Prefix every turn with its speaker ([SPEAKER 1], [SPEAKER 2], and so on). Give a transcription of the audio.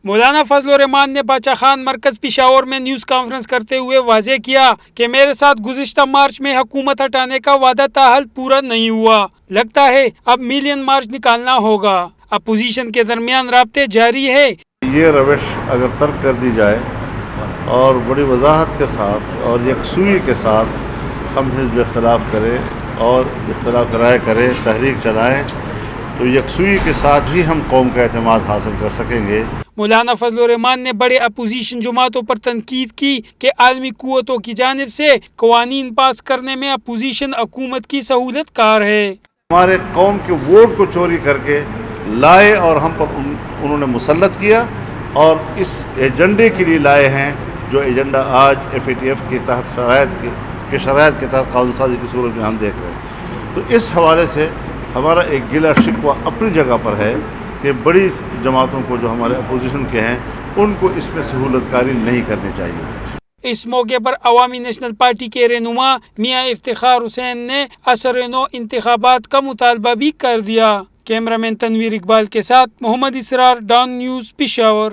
[SPEAKER 1] مولانا فضل الرحمان نے باچا خان مرکز پشاور میں نیوز کانفرنس کرتے ہوئے واضح کیا کہ میرے ساتھ گزشتہ مارچ میں حکومت ہٹانے کا وعدہ تاحال پورا نہیں ہوا، لگتا ہے اب ملین مارچ نکالنا ہوگا۔ اپوزیشن کے درمیان رابطے جاری ہے۔
[SPEAKER 2] یہ روش اگر ترک کر دی جائے اور بڑی وضاحت کے ساتھ اور یکسوئی کے ساتھ ہم حزب اختلاف کریں اور اختلاف رائے کریں، تحریک چلائیں، تو یکسوئی کے ساتھ ہی ہم قوم کا اعتماد حاصل کر سکیں گے۔
[SPEAKER 1] مولانا فضل الرحمان نے بڑے اپوزیشن جماعتوں پر تنقید کی کہ عالمی قوتوں کی جانب سے قوانین پاس کرنے میں اپوزیشن حکومت کی سہولت کار ہے۔
[SPEAKER 2] ہمارے قوم کے ووٹ کو چوری کر کے لائے اور ہم پر انہوں نے مسلط کیا، اور اس ایجنڈے کے لیے لائے ہیں جو ایجنڈا آج FATF کے تحت شرائط کے تحت قانون سازی کی صورت میں ہم دیکھ رہے ہیں۔ تو اس حوالے سے ہمارا ایک گلہ شکوہ اپنی جگہ پر ہے کہ بڑی جماعتوں کو جو ہمارے اپوزیشن کے ہیں ان کو اس میں سہولت کاری نہیں کرنی چاہیے تھی۔
[SPEAKER 1] اس موقع پر عوامی نیشنل پارٹی کے رہنما میاں افتخار حسین نے اثر نو انتخابات کا مطالبہ بھی کر دیا۔ کیمرہ مین تنویر اقبال کے ساتھ محمد اسرار، ڈان نیوز، پشاور۔